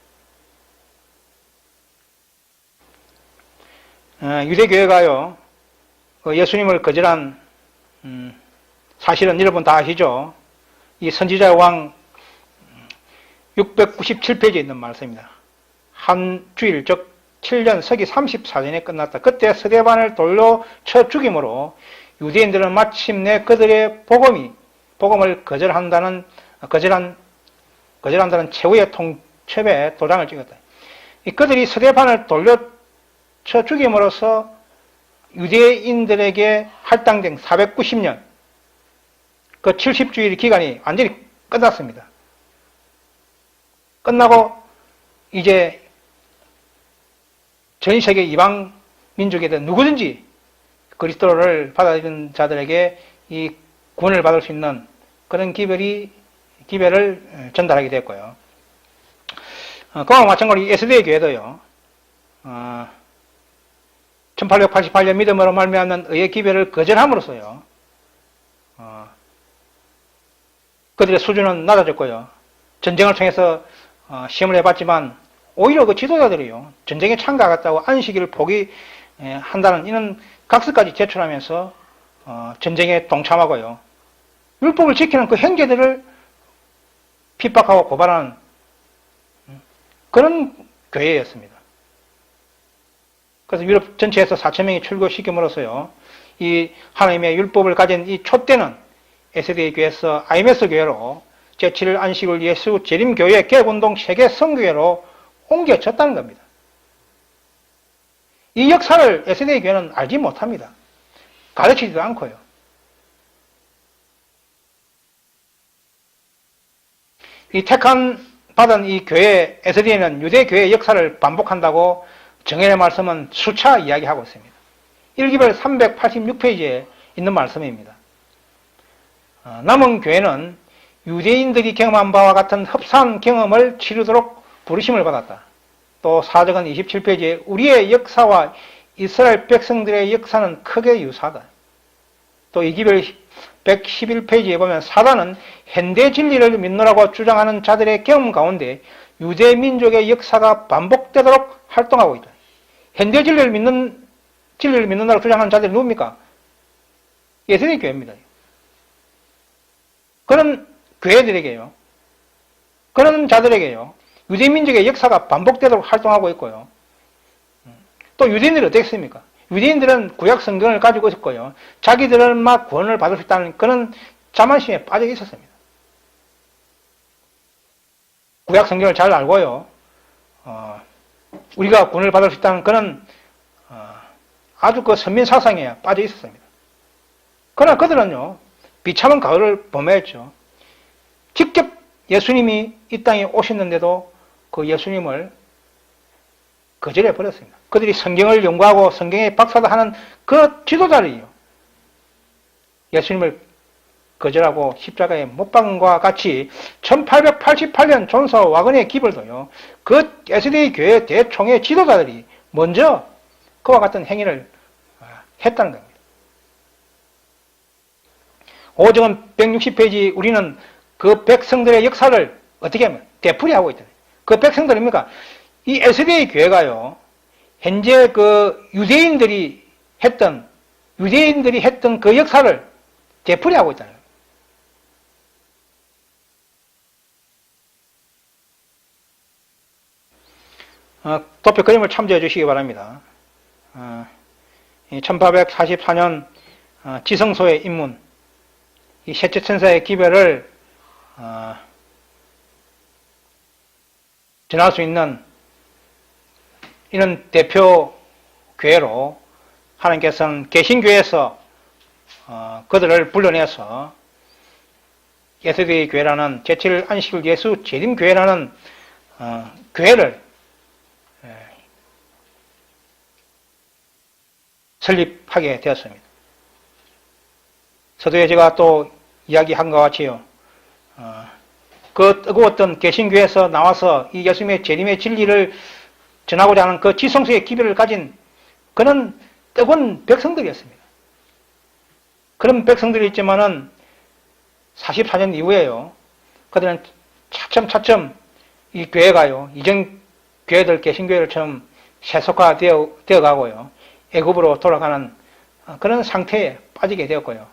유대교회가요, 예수님을 거절한 사실은 여러분 다 아시죠? 이 선지자 왕 697페이지에 있는 말씀입니다. 한 주일, 즉 7년 서기 34년에 끝났다. 그때 스데반을 돌로 쳐 죽임으로 유대인들은 마침내 그들의 복음을 거절한다는 최후의 통첩에 도장을 찍었다. 그들이 스데반을 돌려 쳐 죽임으로써 유대인들에게 할당된 490년, 그 70주일 기간이 완전히 끝났습니다. 끝나고 이제 전 세계 이방 민족에든 누구든지 그리스도를 받아들인 자들에게 이 구원을 받을 수 있는 그런 기별을 전달하게 됐고요. 그와 마찬가지로 에스더의 교회도요, 1888년 믿음으로 말미암는 의의 기별을 거절함으로써요, 그들의 수준은 낮아졌고요. 전쟁을 통해서 시험을 해봤지만 오히려 그 지도자들이요, 전쟁에 참가하겠다고 안식일을 포기한다는 이런 각서까지 제출하면서 전쟁에 동참하고요, 율법을 지키는 그 행제들을 핍박하고 고발하는 그런 교회였습니다. 그래서 유럽 전체에서 4,000명이 출교시킴으로써요, 이 하나님의 율법을 가진 이 촛대는 에세드의 교회에서 IMS 교회로 제7일 안식을 예수 재림교회 개혁운동 세계 선교회로 옮겨졌다는 겁니다. 이 역사를 에세드의 교회는 알지 못합니다. 가르치지도 않고요. 이 택함받은 이 교회, 에스디에는 유대교회의 역사를 반복한다고 정헬의 말씀은 수차 이야기하고 있습니다. 1기별 386페이지에 있는 말씀입니다. 남은 교회는 유대인들이 경험한 바와 같은 흡사한 경험을 치르도록 부르심을 받았다. 또 사적은 27페이지에 우리의 역사와 이스라엘 백성들의 역사는 크게 유사하다. 또 2기별 111페이지에 보면 사단은 현대 진리를 믿노라고 주장하는 자들의 경험 가운데 유대 민족의 역사가 반복되도록 활동하고 있다. 현대 진리를 믿는다고 주장하는 자들이 누굽니까? 예수님 교회입니다. 그런 교회들에게요. 그런 자들에게요. 유대 민족의 역사가 반복되도록 활동하고 있고요. 또 유대인들이 어떻겠습니까? 유대인들은 구약 성경을 가지고 있었고요. 자기들은 막 구원을 받을 수 있다는 그런 자만심에 빠져 있었습니다. 구약 성경을 잘 알고요. 우리가 구원을 받을 수 있다는 그런 아주 그 선민 사상에 빠져 있었습니다. 그러나 그들은요, 비참한 가을을 범했죠. 직접 예수님이 이 땅에 오셨는데도 그 예수님을 거절해 버렸습니다. 그들이 성경을 연구하고 성경에 박사도 하는 그 지도자들이요. 예수님을 거절하고 십자가에 못 박은 것과 같이 1888년 존사 와그네 기벌도요. 그 에스디 교회 대총회 지도자들이 먼저 그와 같은 행위를 했다는 겁니다. 오정은 160페이지 우리는 그 백성들의 역사를 어떻게 하면 되풀이하고 있다. 그 백성들입니까? 이 에스디 교회가요. 현재 그 유대인들이 했던 그 역사를 되풀이하고 있다. 도표 그림을 참조해 주시기 바랍니다. 1844년 지성소의 입문, 이 셋째 천사의 기별을 전할 수 있는 이런 대표 교회로 하나님께서는 개신교회에서 그들을 불러내서 예수의 교회라는 제7 안식일 예수 재림교회라는 교회를 설립하게 되었습니다. 서두에 제가 또 이야기한 것 같이요. 그 뜨거웠던 개신교회에서 나와서 이 예수님의 재림의 진리를 전하고자 하는 그 지성소의 기별을 가진 그런 뜨거운 백성들이었습니다. 그런 백성들이 있지만은 44년 이후에요. 그들은 차츰 이 교회가요. 이전 교회들 개신교회를처럼 세속화되어 가고요. 애굽으로 돌아가는 그런 상태에 빠지게 되었고요.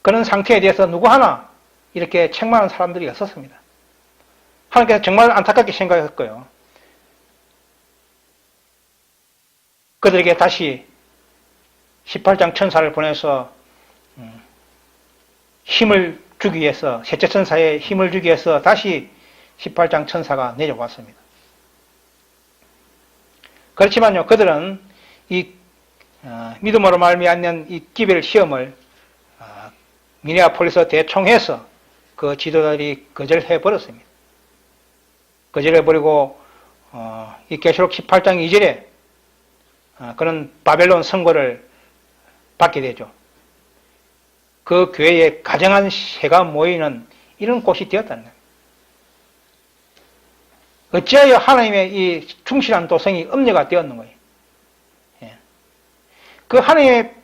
그런 상태에 대해서 누구 하나 이렇게 책망하는 사람들이 없었습니다. 하나님께서 정말 안타깝게 생각했고요. 그들에게 다시 18장 천사를 보내서 힘을 주기 위해서, 셋째 천사에 힘을 주기 위해서 다시 18장 천사가 내려왔습니다. 그렇지만요, 그들은 이 믿음으로 말미암는 이 기별 시험을 미네아폴리스 대총회에서 그 지도자들이 거절해 버렸습니다. 거절해 버리고 이 계시록 18장 2절에 그런 바벨론 선고를 받게 되죠. 그 교회에 가정한 새가 모이는 이런 곳이 되었다는 거예요. 어찌하여 하나님의 이 충실한 도성이 음녀가 되었는 거예요. 예. 그 하나님의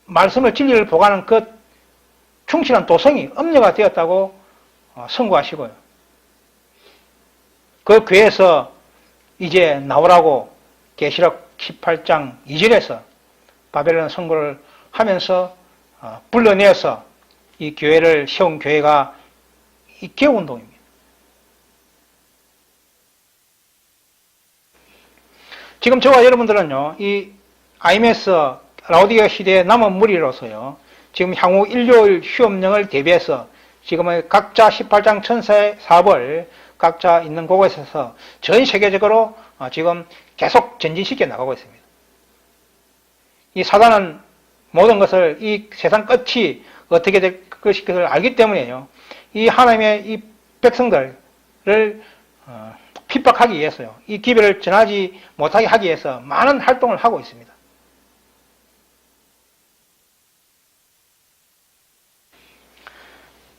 말씀을 진리를 보고하는 그 충실한 도성이 음녀가 되었다고 선고하시고요. 그 교회에서 이제 나오라고 계시록 18장 2절에서 바벨론 선고를 하면서 불러내어서 이 교회를 세운 교회가 이 개운동입니다. 지금 저와 여러분들은요, 이 IMS 라오디게아 시대의 남은 무리로서요, 지금 향후 일요일 휴업령을 대비해서 지금은 각자 18장 천사의 사업을 각자 있는 곳에서 전 세계적으로 지금 계속 전진시켜 나가고 있습니다. 이 사단은 모든 것을 이 세상 끝이 어떻게 될 것을 알기 때문에요. 이 하나님의 이 백성들을 핍박하기 위해서요. 이 기별을 전하지 못하게 하기 위해서 많은 활동을 하고 있습니다.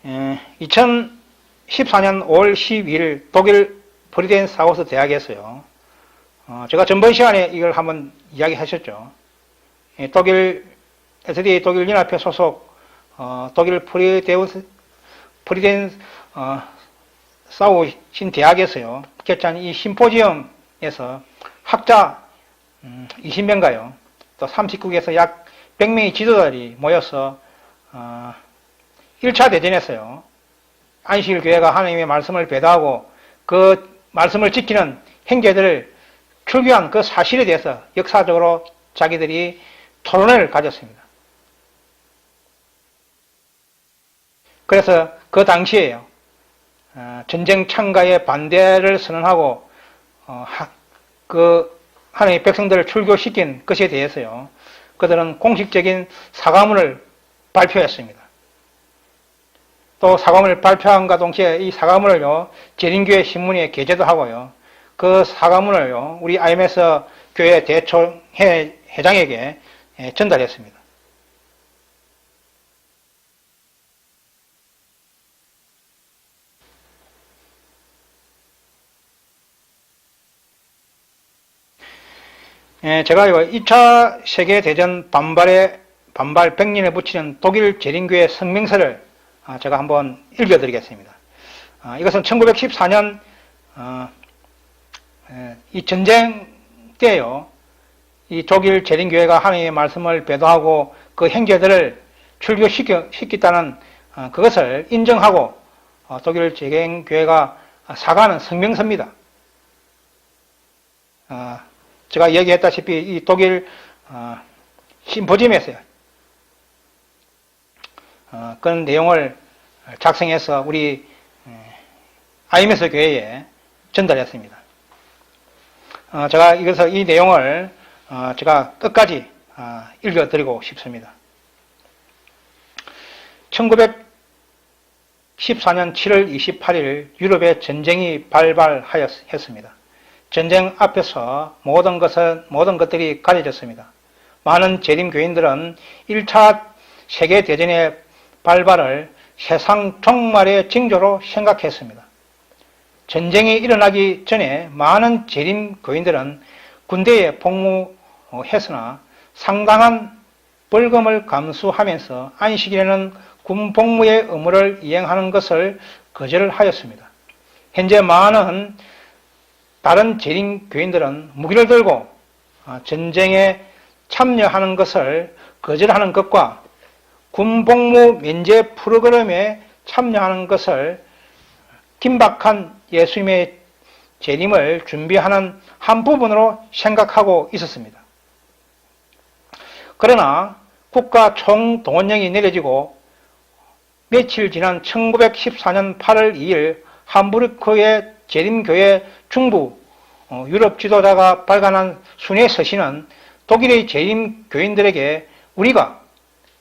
예, 2014년 5월 12일 독일 프리덴사우스 대학에서요. 제가 전번 시간에 이걸 한번 이야기하셨죠. 예, 독일 SD 독일 연합회 소속 독일 프리덴사우신 대학에서요. 개최한 이 심포지엄에서 학자 20명가요. 또 30국에서 약 100명의 지도자들이 모여서 1차 대전에서요. 안식일 교회가 하나님의 말씀을 배도하고 그 말씀을 지키는 행제들을 출교한 그 사실에 대해서 역사적으로 자기들이 토론회를 가졌습니다. 그래서 그 당시에요. 전쟁 참가에 반대를 선언하고 그 하나님의 백성들을 출교시킨 것에 대해서요. 그들은 공식적인 사과문을 발표했습니다. 또 사과문을 발표함과 동시에 이 사과문을요. 재림교회 신문에 게재도 하고요. 그 사과문을요. 우리 IMS 교회 대총회 회장에게 전달했습니다. 제가 2차 세계대전 반발 100년에 붙이는 독일 재림교회 성명서를 제가 한번 읽어드리겠습니다. 이것은 1914년 이 전쟁 때요. 이 독일 재림교회가 하나님의 말씀을 배도하고 그 행제들을 출교시켰다는 그것을 인정하고 독일 재림교회가 사과하는 성명서입니다. 제가 얘기했다시피 이 독일 심포지엄에서요. 그런 내용을 작성해서 우리 IMS 교회에 전달했습니다. 제가 이것을 이 내용을 제가 끝까지 읽어드리고 싶습니다. 1914년 7월 28일 유럽에 전쟁이 발발하였습니다. 전쟁 앞에서 모든 것들이 가려졌습니다. 많은 재림교인들은 1차 세계대전의 발발을 세상 종말의 징조로 생각했습니다. 전쟁이 일어나기 전에 많은 재림교인들은 군대에 복무했으나 상당한 벌금을 감수하면서 안식일에는 군 복무의 의무를 이행하는 것을 거절하였습니다. 현재 많은 다른 재림교인들은 무기를 들고 전쟁에 참여하는 것을 거절하는 것과 군복무 면제 프로그램에 참여하는 것을 긴박한 예수님의 재림을 준비하는 한 부분으로 생각하고 있었습니다. 그러나 국가 총동원령이 내려지고 며칠 지난 1914년 8월 2일 함부르크의 재림교회 중부 유럽 지도자가 발간한 순회 서신은 독일의 재림교인들에게 우리가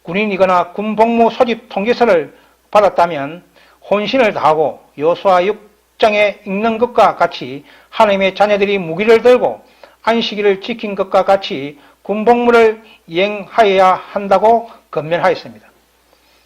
군인이거나 군복무 소집 통지서를 받았다면 혼신을 다하고 여호수아 6장에 읽는 것과 같이 하나님의 자녀들이 무기를 들고 안식일을 지킨 것과 같이 군복무를 이행하여야 한다고 건면하였습니다.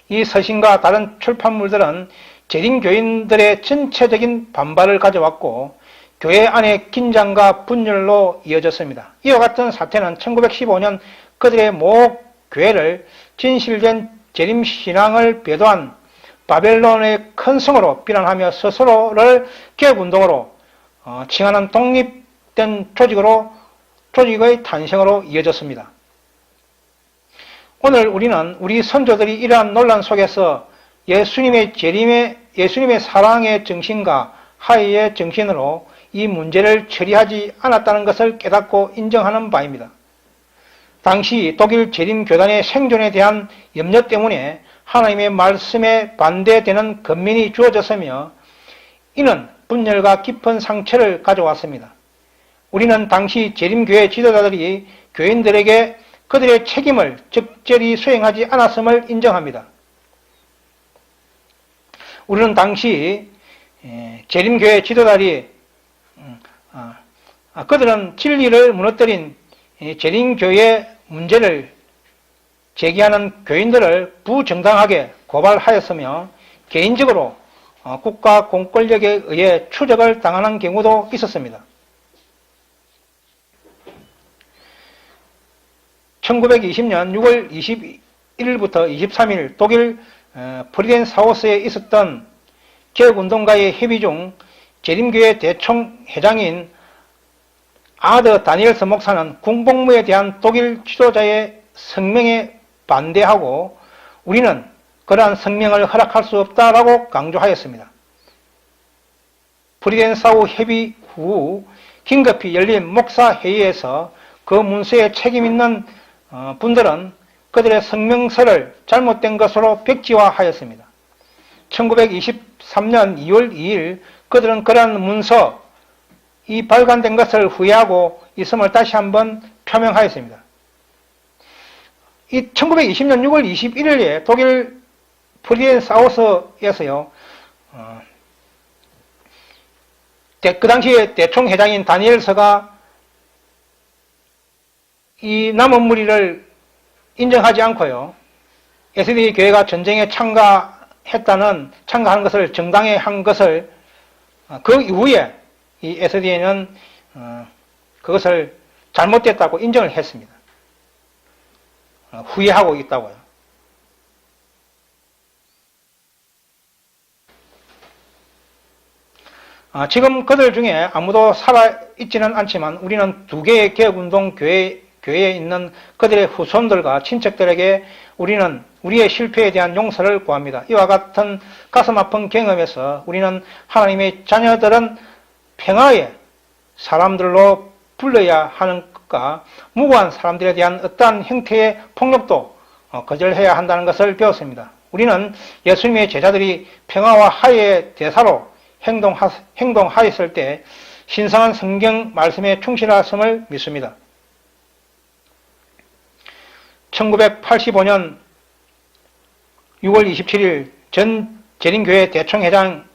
이 서신과 다른 출판물들은 재림교인들의 전체적인 반발을 가져왔고 교회 안의 긴장과 분열로 이어졌습니다. 이와 같은 사태는 1915년 그들의 모 교회를 진실된 재림신앙을 배도한 바벨론의 큰 성으로 비난하며 스스로를 개혁운동으로 칭하는 독립된 조직의 탄생으로 이어졌습니다. 오늘 우리는 우리 선조들이 이러한 논란 속에서 예수님의 사랑의 정신과 화해의 정신으로 이 문제를 처리하지 않았다는 것을 깨닫고 인정하는 바입니다. 당시 독일 재림교단의 생존에 대한 염려 때문에 하나님의 말씀에 반대되는 권면이 주어졌으며 이는 분열과 깊은 상처를 가져왔습니다. 우리는 당시 재림교회 지도자들이 교인들에게 그들의 책임을 적절히 수행하지 않았음을 인정합니다. 우리는 당시 재림교회 지도자들이 그들은 진리를 무너뜨린 재림교회 문제를 제기하는 교인들을 부정당하게 고발하였으며 개인적으로 국가 공권력에 의해 추적을 당하는 경우도 있었습니다. 1920년 6월 21일부터 23일 독일 프리덴사우스에 있었던 개혁운동가의 협의 중 재림교회 대총회장인 아더 다니엘스 목사는 군복무에 대한 독일 지도자의 성명에 반대하고 우리는 그러한 성명을 허락할 수 없다라고 강조하였습니다. 프리덴사우 협의 후 긴급히 열린 목사회의에서 그 문서에 책임 있는 분들은 그들의 성명서를 잘못된 것으로 백지화하였습니다. 1923년 2월 2일 그들은 그러한 문서 이 발간된 것을 후회하고 있음을 다시 한번 표명하였습니다. 이 1920년 6월 21일에 독일 프리덴사우스에서요, 그 당시에 대총회장인 다니엘서가 이 남은 무리를 인정하지 않고요, SD 교회가 전쟁에 참가하는 것을 정당히 한 것을 그 이후에 이 SDA는 그것을 잘못됐다고 인정을 했습니다. 후회하고 있다고요. 지금 그들 중에 아무도 살아있지는 않지만 우리는 두 개의 개혁운동 교회에 있는 그들의 후손들과 친척들에게 우리는 우리의 실패에 대한 용서를 구합니다. 이와 같은 가슴 아픈 경험에서 우리는 하나님의 자녀들은 평화의 사람들로 불러야 하는 것과 무고한 사람들에 대한 어떠한 형태의 폭력도 거절해야 한다는 것을 배웠습니다. 우리는 예수님의 제자들이 평화와 화해의 대사로 행동하였을 때 신성한 성경 말씀에 충실했음을 믿습니다. 1985년 6월 27일 전 재림교회 대총회장인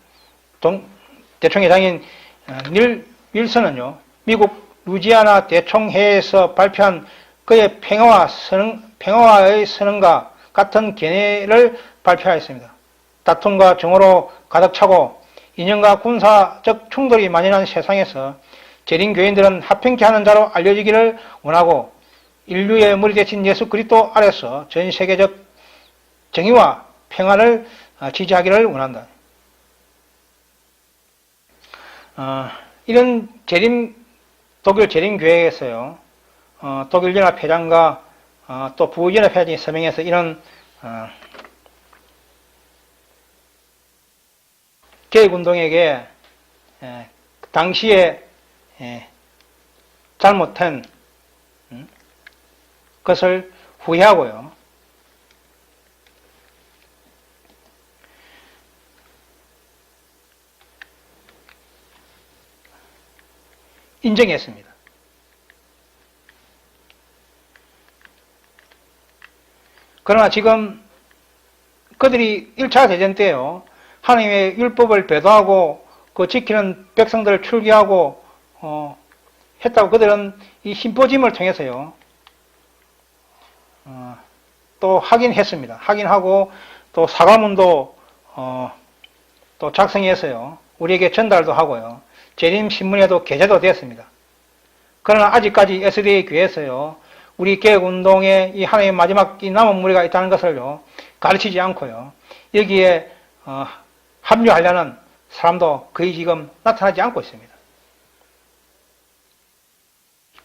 닐 윌슨은요, 미국 루지아나 대총회에서 발표한 그의 평화의 선언과 같은 견해를 발표하였습니다. 다툼과 정오로 가득 차고 이념과 군사적 충돌이 만연한 세상에서 재림교인들은 합평케 하는 자로 알려지기를 원하고 인류의 머리 대신 예수 그리스도 아래서 전 세계적 정의와 평화를 지지하기를 원한다. 이런 독일 재림교회에서요, 독일 연합회장과 또 부연합회장이 서명해서 이런 개혁운동에게 당시에 잘못한 것을 후회하고요, 인정했습니다. 그러나 지금 그들이 1차 대전 때요, 하나님의 율법을 배도하고 그 지키는 백성들을 출교하고 했다고 그들은 이 심포지움을 통해서요, 또 확인했습니다. 확인하고 또 사과문도 또 작성해서요, 우리에게 전달도 하고요, 재림신문에도 게재도 되었습니다. 그러나 아직까지 SDA 교회에서요, 우리 개혁운동에 이 하나님의 마지막 이 남은 무리가 있다는 것을요, 가르치지 않고요, 여기에 합류하려는 사람도 거의 지금 나타나지 않고 있습니다.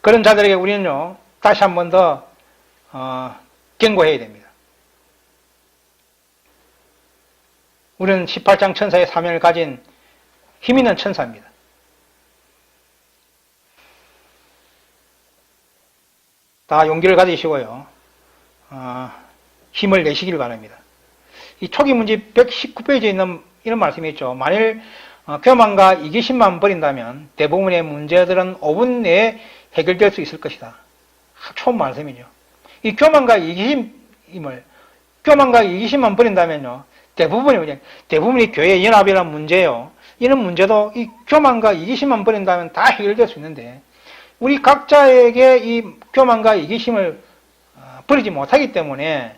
그런 자들에게 우리는요, 다시 한 번 더 경고해야 됩니다. 우리는 18장 천사의 사명을 가진 힘 있는 천사입니다. 다 용기를 가지시고요, 힘을 내시길 바랍니다. 이 초기 문제 119페이지에 있는 이런 말씀이 있죠. 만일 교만과 이기심만 버린다면 대부분의 문제들은 5분 내에 해결될 수 있을 것이다. 좋은 말씀이죠. 이 교만과 교만과 이기심만 버린다면요, 대부분이 교회 연합이라는 문제예요. 이런 문제도 이 교만과 이기심만 버린다면 다 해결될 수 있는데, 우리 각자에게 이 교만과 이기심을 버리지 못하기 때문에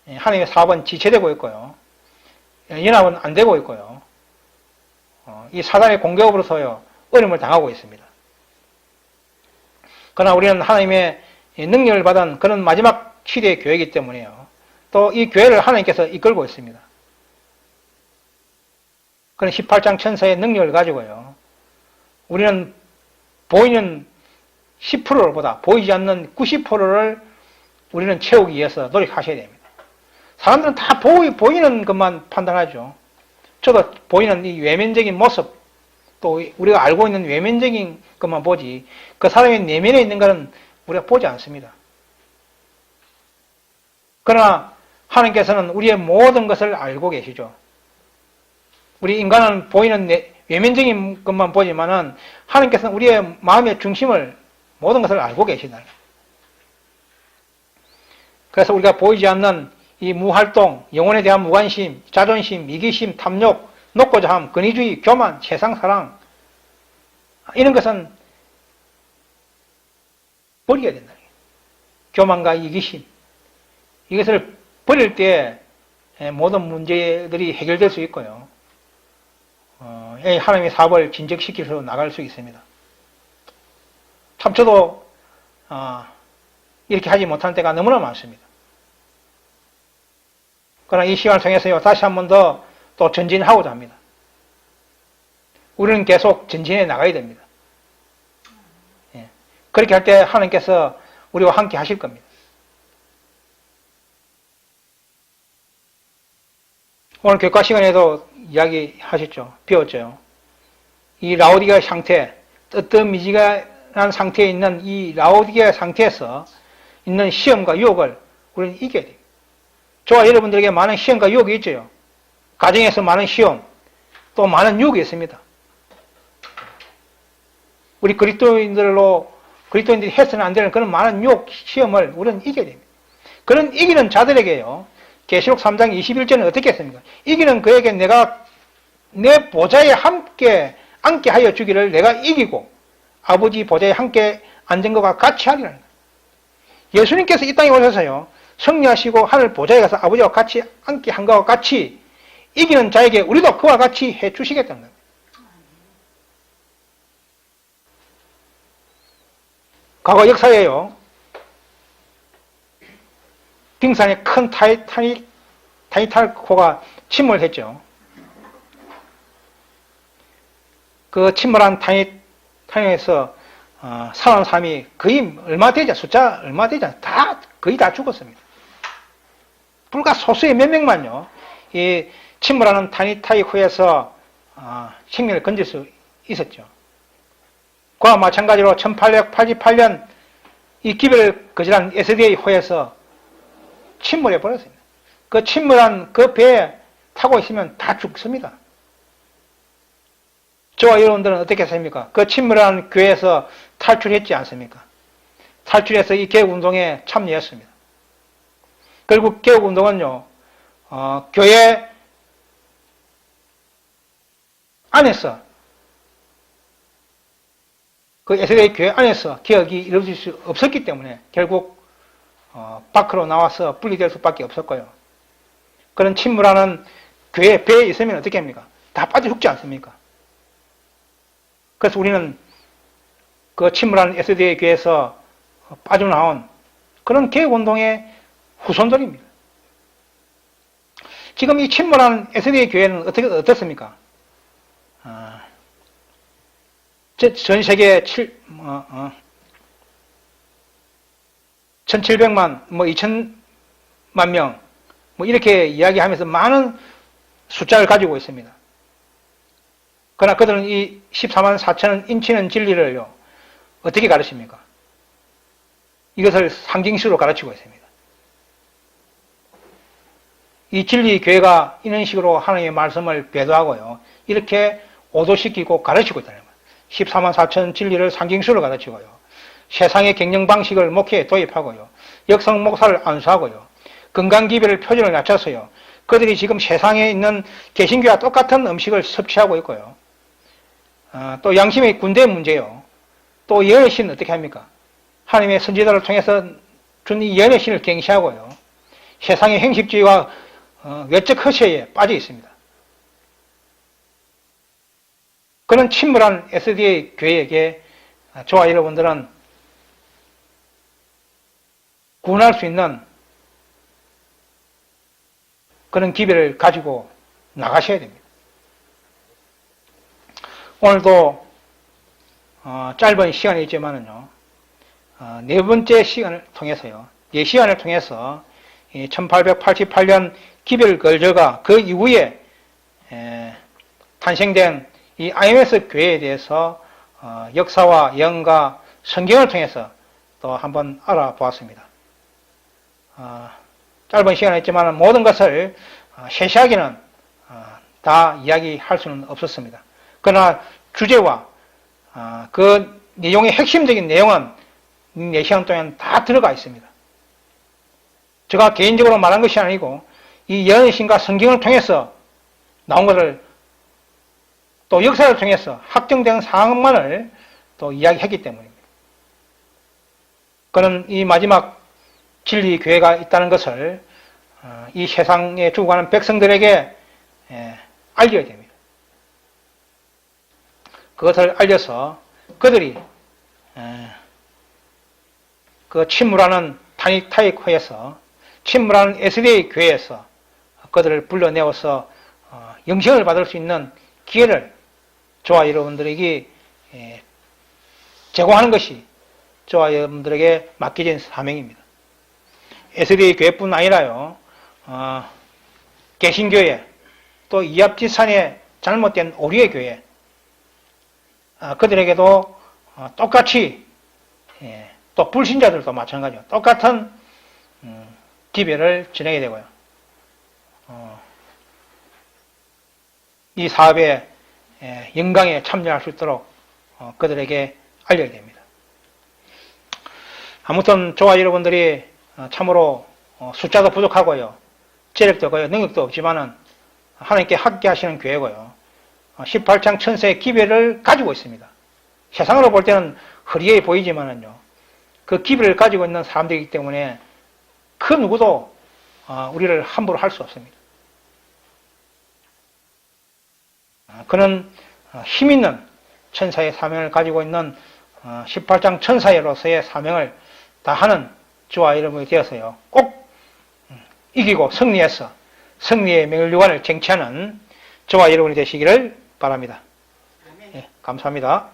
하나님의 사업은 지체되고 있고요, 연합은 안 되고 있고요, 이 사단의 공격으로서요 어려움을 당하고 있습니다. 그러나 우리는 하나님의 능력을 받은 그런 마지막 시대의 교회이기 때문에요, 또 이 교회를 하나님께서 이끌고 있습니다. 그런 18장 천사의 능력을 가지고요, 우리는 보이는 10%보다 보이지 않는 90%를 우리는 채우기 위해서 노력하셔야 됩니다. 사람들은 다 보이는 것만 판단하죠. 저도 보이는 이 외면적인 모습, 또 우리가 알고 있는 외면적인 것만 보지, 그 사람의 내면에 있는 것은 우리가 보지 않습니다. 그러나 하나님께서는 우리의 모든 것을 알고 계시죠. 우리 인간은 보이는 외면적인 것만 보지만은 하나님께서는 우리의 마음의 중심을, 모든 것을 알고 계시다. 그래서 우리가 보이지 않는 이 무활동, 영혼에 대한 무관심, 자존심, 이기심, 탐욕, 높고자 함, 권위주의, 교만, 세상사랑, 이런 것은 버려야 된다. 교만과 이기심, 이것을 버릴 때 모든 문제들이 해결될 수 있고요, 하나님의 사업을 진척시켜서 나갈 수 있습니다. 참 저도 이렇게 하지 못하는 때가 너무나 많습니다. 그러나 이 시간을 통해서요, 다시 한 번 더 또 전진하고자 합니다. 우리는 계속 전진해 나가야 됩니다. 그렇게 할 때 하나님께서 우리와 함께 하실 겁니다. 오늘 교과 시간에도 이야기하셨죠. 배웠죠. 이 라오디게아 상태, 뜨뜻미지근한 상태에 있는 이 라오디게아 상태에서 있는 시험과 유혹을 우리는 이겨야 돼요. 저와 여러분들에게 많은 시험과 유혹이 있죠. 가정에서 많은 시험, 또 많은 유혹이 있습니다. 우리 그리스도인들이 해서는 안 되는 그런 많은 유혹, 시험을 우리는 이겨야 됩니다. 그런 이기는 자들에게요, 계시록 3장 21절은 어떻게 했습니까? 이기는 그에게 내가 내 보좌에 함께 앉게 하여 주기를 내가 이기고 아버지 보좌에 함께 앉은 것과 같이 하리라는 거예요. 예수님께서 이 땅에 오셔서요, 승리하시고 하늘 보좌에 가서 아버지와 같이 앉게 한 것과 같이 이기는 자에게 우리도 그와 같이 해 주시겠다는 거예요. 과거 역사에요, 빙산에 큰 타이탈코가 침몰을 했죠. 그 침몰한 타이탈에서 살아난 사람이 거의 숫자 얼마 되지 않아요. 거의 다 죽었습니다. 불과 소수의 몇 명만요, 이 침몰하는 타이탈호에서 생명을 건질 수 있었죠. 그와 마찬가지로 1888년 이 기별을 거절한 SDA 호에서 침몰해 버렸습니다. 그 침몰한 그 배에 타고 있으면 다 죽습니다. 저와 여러분들은 어떻게 했습니까? 그 침몰한 교회에서 탈출했지 않습니까? 탈출해서 이 개혁운동에 참여했습니다. 결국 개혁운동은요, 교회 안에서, 그 SDA 교회 안에서 개혁이 이루어질 수 없었기 때문에 결국 밖으로 나와서 분리될 수밖에 없었고요. 그런 침몰하는 교회 배에 있으면 어떻게 합니까? 다 빠져 죽지 않습니까? 그래서 우리는 그 침몰하는 SDA 교회에서 빠져나온 그런 개혁운동의 후손들입니다. 지금 이 침몰하는 SDA 교회는 어떻습니까? 전 세계 1700만, 2000만 명, 이렇게 이야기하면서 많은 숫자를 가지고 있습니다. 그러나 그들은 이 14만 4천 인치는 진리를요, 어떻게 가르칩니까? 이것을 상징식으로 가르치고 있습니다. 이 진리 교회가 이런 식으로 하나님의 말씀을 배도하고요, 이렇게 오도시키고 가르치고 있다는 거예요. 14만 4천 진리를 상징식으로 가르치고요, 세상의 경영 방식을 목회에 도입하고요, 역성 목사를 안수하고요. 건강기별을 표준을 낮춰서요. 그들이 지금 세상에 있는 개신교와 똑같은 음식을 섭취하고 있고요. 또 양심의 군대 문제요. 또 예언의 신은 어떻게 합니까? 하나님의 선지자를 통해서 준 이 예언의 신을 경시하고요. 세상의 행식주의와 외적 허세에 빠져 있습니다. 그런 침몰한 SDA 교회에게 저와 여러분들은 구원할 수 있는 그런 기별을 가지고 나가셔야 됩니다. 오늘도 짧은 시간이 있지만은요, 네 번째 시간을 통해서요, 예 시간을 통해서 1888년 기별 걸저가 그 이후에 탄생된 이 IMS 교회에 대해서 역사와 예언과 성경을 통해서 또 한번 알아보았습니다. 짧은 시간이었지만 모든 것을 세세하게는 다 이야기할 수는 없었습니다. 그러나 주제와 그 내용의 핵심적인 내용은 4시간 동안 다 들어가 있습니다. 제가 개인적으로 말한 것이 아니고 이 예언의 신과 성경을 통해서 나온 것을 또 역사를 통해서 확정된 상황만을 또 이야기했기 때문입니다. 그는 이 마지막 진리 교회가 있다는 것을 이 세상에 죽어가는 백성들에게 알려야 됩니다. 그것을 알려서 그들이 그 침몰하는 타이코에서 침몰하는 SDA 교회에서 그들을 불러내어서 영생을 받을 수 있는 기회를 저와 여러분들에게 제공하는 것이 저와 여러분들에게 맡겨진 사명입니다. SDA 교회뿐 아니라요, 개신교회, 또 이합지산의 잘못된 오류의 교회, 그들에게도 똑같이, 또 불신자들도 마찬가지로 똑같은 기별을 진행해야 되고요. 이 사업에 영광에 참여할 수 있도록 그들에게 알려야 됩니다. 아무튼 저와 여러분들이 참으로 숫자도 부족하고요, 재력도 없고요, 능력도 없지만은 하나님께 함께하시는 교회고요, 18장 천세의 기별을 가지고 있습니다. 세상으로 볼 때는 허리에 보이지만은요, 그 기별을 가지고 있는 사람들이기 때문에 그 누구도 우리를 함부로 할 수 없습니다. 그는 힘있는 천사의 사명을 가지고 있는 18장 천사로서의 사명을 다하는 저와 여러분이 되어서요, 꼭 이기고 승리해서 승리의 명령관을 쟁취하는 저와 여러분이 되시기를 바랍니다. 예, 감사합니다.